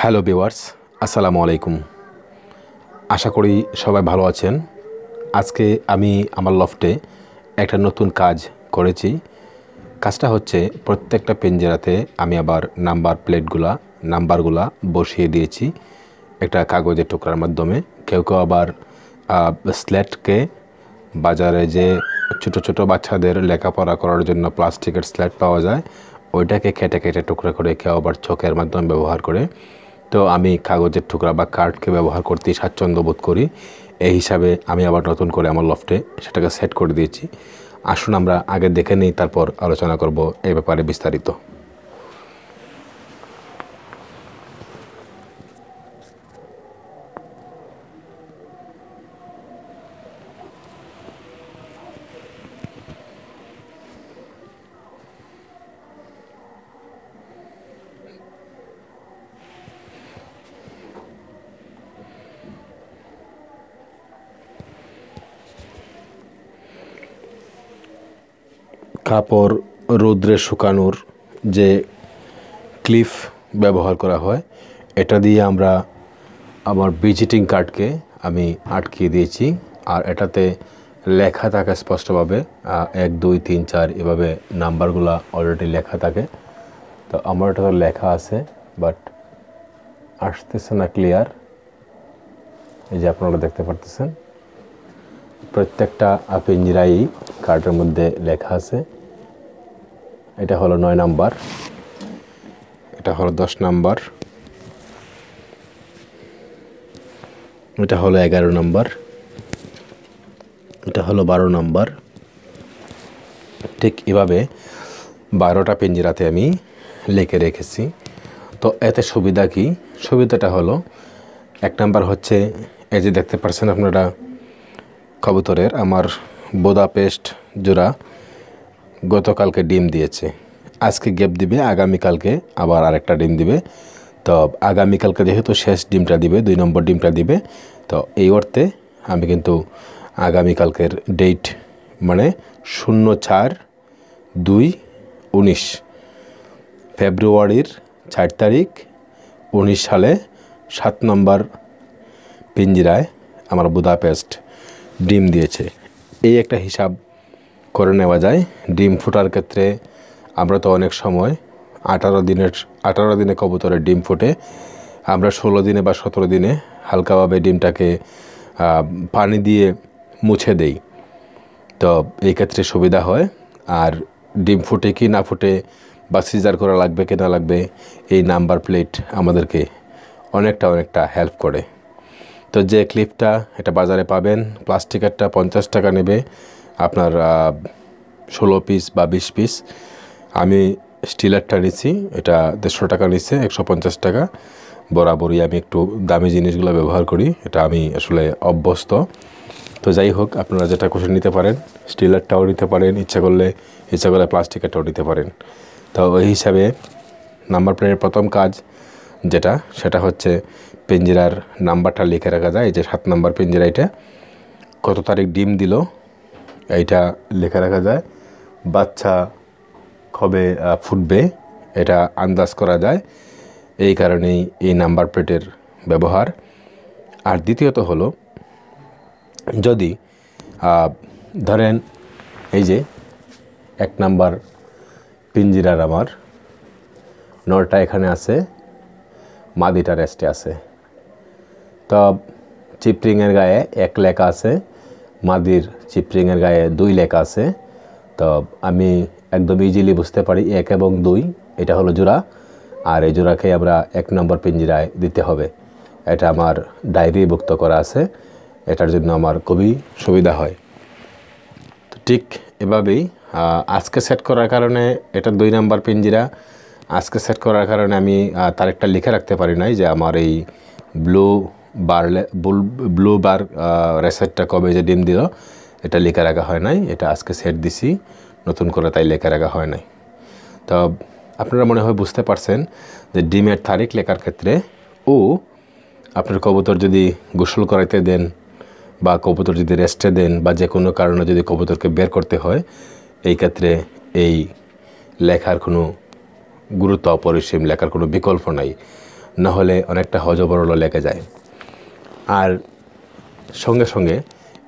Hello viewers, আসসালামু আলাইকুম। আশা করি সবাই ভালো আছেন। আজকে আমি আমার লফটে একটা নতুন কাজ করেছি। কাজটা হচ্ছে প্রত্যেকটা পিঞ্জরাতে আমি আবার নাম্বারগুলা বসিয়ে দিয়েছি একটা কাগজের টুকরার মাধ্যমে। কেউ কেউ আবার স্লেটকে বাজারে যে ছোটো ছোটো বাচ্চাদের লেখাপড়া করার জন্য প্লাস্টিকের স্লেট পাওয়া যায়, ওইটাকে কেটে কেটে টুকরা করে কেউ আবার চকের মাধ্যমে ব্যবহার করে। তো আমি কাগজের টুকরা বা কার্ডকে ব্যবহার করতেই স্বাচ্ছন্দ্য বোধ করি। এই হিসাবে আমি আবার নতুন করে আমার লফটে সেটাকে সেট করে দিয়েছি। আসুন আমরা আগে দেখে নিই, তারপর আলোচনা করব এই ব্যাপারে বিস্তারিত। কাপড় রৌদ্রে শুকানোর যে ক্লিপ ব্যবহার করা হয়, এটা দিয়ে আমরা আমার ভিজিটিং কার্ডকে আমি আটকিয়ে দিয়েছি। আর এটাতে লেখা থাকে স্পষ্টভাবে 1 2 3 4 এভাবে নাম্বারগুলো অলরেডি লেখা থাকে। তো আমার এটা তো লেখা আছে, বাট আসতেছে না ক্লিয়ার। এই যে আপনারা দেখতে পারতেছেন প্রত্যেকটা পিঞ্জিরাই কার্ডের মধ্যে লেখা আছে। এটা হলো 9 নাম্বার, এটা হলো 10 নাম্বার, এটা হলো 11 নাম্বার, এটা হলো 12 নাম্বার। ঠিক এভাবে 12টা পিঞ্জিরাতে আমি লিখে রেখেছি। তো এতে সুবিধা কি? সুবিধাটা হলো, 1 নাম্বার হচ্ছে এই যে দেখতে পাচ্ছেন আপনারা কবুতরের আমার বুদাপেস্ট জোড়া গতকালকে ডিম দিয়েছে। আজকে গ্যাপ দিবে, আগামীকালকে আবার আরেকটা ডিম দিবে। তো আগামীকালকে যেহেতু শেষ ডিমটা দিবে, 2 নম্বর ডিমটা দিবে, তো এই অর্থে আমি কিন্তু আগামীকালকের ডেট মানে 04/2/19 ফেব্রুয়ারির 4 তারিখ 19 সালে 7 নম্বর পিঞ্জিরায় আমার বুদাপেস্ট ডিম দিয়েছে। এই একটা হিসাব করে নেওয়া যায়। ডিম ফোটার ক্ষেত্রে আমরা তো অনেক সময় 18 দিনে কবুতরের ডিম ফোটে, আমরা 16 দিনে বা 17 দিনে হালকাভাবে ডিমটাকে পানি দিয়ে মুছে দেই। তো এই ক্ষেত্রে সুবিধা হয়। আর ডিম ফুটে কি না ফুটে বা সিজার করা লাগবে কি না লাগবে, এই নাম্বার প্লেট আমাদেরকে অনেকটা হেল্প করে। তো যে ক্লিপটা এটা বাজারে পাবেন, প্লাস্টিকেরটা 50 টাকা নেবে আপনার 16 পিস বা 20 পিস। আমি স্টিলেরটা নিচ্ছি, এটা 150 টাকা নিচ্ছে, 150 টাকা। বরাবরই আমি একটু দামি জিনিসগুলো ব্যবহার করি, এটা আমি আসলে অভ্যস্ত। তো যাই হোক, আপনারা যেটা খুশি নিতে পারেন, স্টিলেরটাও নিতে পারেন, ইচ্ছা করলে প্লাস্টিকেরটাও নিতে পারেন। তো ওই হিসাবে নাম্বার প্লেটের প্রথম কাজ সেটা হচ্ছে পিঞ্জিরার নাম্বারটা লিখে রাখা যায়। এই যে 7 নম্বর পিঞ্জিরা, এটা কত তারিখ ডিম দিল এইটা লিখে রাখা যায়। বাচ্চা কবে ফুটবে এটা আন্দাজ করা যায়, এই কারণেই এই নাম্বার প্লেটের ব্যবহার। আর দ্বিতীয়ত হলো, যদি ধরেন এই যে 1 নাম্বার পিঞ্জিরার আমার 9টা এখানে আছে, মাদিটা রেস্টে আছে। তো চিপরিংয়ের গায়ে 1 লেখা আছে, মাদির চিপরিংয়ের গায়ে 2 লেখা আছে। তো আমি একদম ইজিলি বুঝতে পারি 1 এবং 2 এটা হলো জোড়া, আর এই জোড়াকে আমরা 1 নম্বর পিঞ্জিরায় দিতে হবে। এটা আমার ডায়েরিভুক্ত করা আছে, এটার জন্য আমার খুবই সুবিধা হয়। তো ঠিক এভাবেই আজকে সেট করার কারণে এটা 2 নম্বর পিঞ্জিরা। আজকে সেট করার কারণে আমি তারিখটা লিখে রাখতে পারি নাই যে আমার এই ব্লু বার রেসেটটা কবে যে ডিম দিল, এটা লিখে রাখা হয় নাই। এটা আজকে সেট দিছি নতুন করে, তাই লিখে রাখা হয় নাই। তো আপনারা মনে হয় বুঝতে পারছেন যে ডিমের তারিখ লেখার ক্ষেত্রে আপনার কবুতর যদি গোসল করাইতে দেন বা কবুতর যদি রেস্টে দেন বা যে কোনো কারণে যদি কবুতরকে বের করতে হয়, এই ক্ষেত্রে এই লেখার কোনো গুরুত্ব অপরিসীম, লেখার কোনো বিকল্প নাই। না হলে অনেকটা হজবরল লেগে যায়। আর সঙ্গে সঙ্গে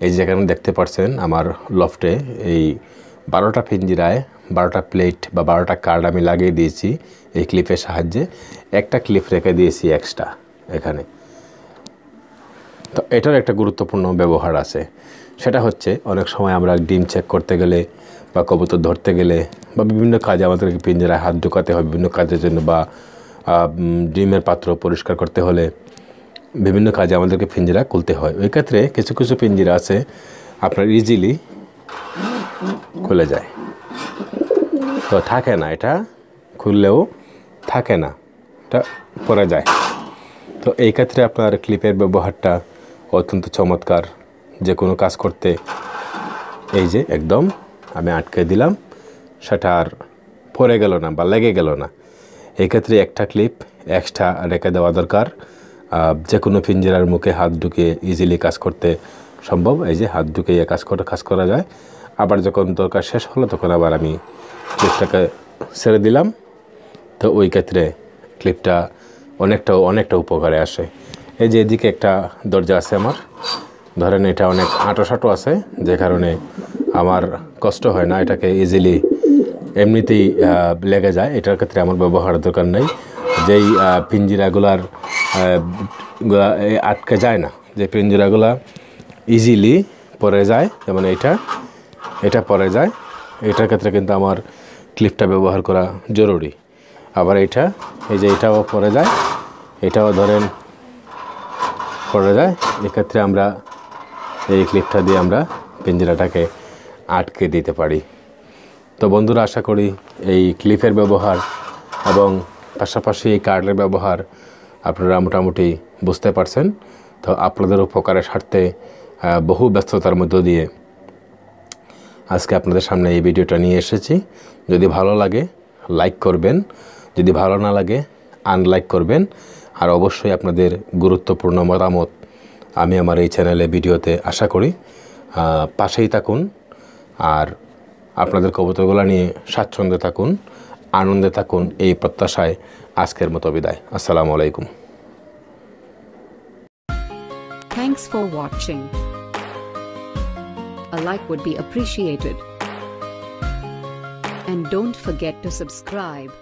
এই যে যেখানে দেখতে পাচ্ছেন আমার লফটে এই 12টা পিঞ্জিরায় 12টা প্লেট বা 12টা কার্ড আমি লাগিয়ে দিয়েছি এই ক্লিপের সাহায্যে। একটা ক্লিপ রেখে দিয়েছি এক্সট্রা এখানে। তো এটার একটা গুরুত্বপূর্ণ ব্যবহার আছে, সেটা হচ্ছে অনেক সময় আমরা ডিম চেক করতে গেলে বা কবুতর ধরতে গেলে বা বিভিন্ন কাজে আমাদেরকে পিঞ্জরায় হাত ঢোকাতে হয় বিভিন্ন কাজের জন্য, বা ডিমের পাত্র পরিষ্কার করতে হলে বিভিন্ন কাজে আমাদেরকে পিঞ্জরা খুলতে হয়। ওই ক্ষেত্রে কিছু কিছু পিঞ্জরা আছে আপনার ইজিলি খুলে যায়, তো থাকে না, এটা খুললেও থাকে না, এটা পড়ে যায়। তো এই ক্ষেত্রে আপনার ক্লিপের ব্যবহারটা অত্যন্ত চমৎকার। যে কোনো কাজ করতে এই যে একদম আমি আটকে দিলাম, সেটা আর পড়ে গেল না বা লেগে গেল না। এই ক্ষেত্রে একটা ক্লিপ এক্সট্রা রেখে দেওয়া দরকার। যে কোনো পিঞ্জরার মুখে হাত ঢুকিয়ে ইজিলি কাজ করতে সম্ভব। এই যে হাত ঢুকিয়ে কাজ করা যায়। আবার যখন দরকার শেষ হলো তখন আবার আমি ক্লিপটাকে ছেড়ে দিলাম। তো ওই ক্ষেত্রে ক্লিপটা অনেকটা উপকারে আসে। এই যে এদিকে একটা দরজা আছে আমার, ধরেন এটা অনেক আঁটো আছে, যে কারণে আমার কষ্ট হয় না, এটাকে ইজিলি এমনিতেই লেগে যায়। এটার ক্ষেত্রে আমার ব্যবহার দরকার নেই। যেই পিঞ্জিরাগুলার আটকে যায় না, যে পিঞ্জিরাগুলা ইজিলি পড়ে যায়, যেমন এটা পড়ে যায়, এটার ক্ষেত্রে কিন্তু আমার ক্লিপটা ব্যবহার করা জরুরি। আবার এই যে এটাও পড়ে যায়, এটাও ধরেন পড়ে যায়, এক্ষেত্রে আমরা এই ক্লিপটা দিয়ে আমরা পিঞ্জরাটাকে আটকে দিতে পারি। তো বন্ধুরা, আশা করি এই ক্লিপের ব্যবহার এবং পাশাপাশি এই কার্ডের ব্যবহার আপনারা মোটামুটি বুঝতে পারছেন। তো আপনাদের উপকারের স্বার্থে বহু ব্যস্ততার মধ্য দিয়ে আজকে আপনাদের সামনে এই ভিডিওটা নিয়ে এসেছি। যদি ভালো লাগে লাইক করবেন, যদি ভালো না লাগে আনলাইক করবেন। আর অবশ্যই আপনাদের গুরুত্বপূর্ণ মতামত আমি আমার এই চ্যানেলে ভিডিওতে আশা করি। পাশেই থাকুন আর আপনাদের কবুতরগুলো নিয়ে স্বাচ্ছন্দ্যে থাকুন, আনন্দে থাকুন, এই প্রত্যাশায় আজকের মতো বিদায়। আসসালামু আলাইকুম। Thanks for watching. A like would be appreciated. And don't forget to subscribe.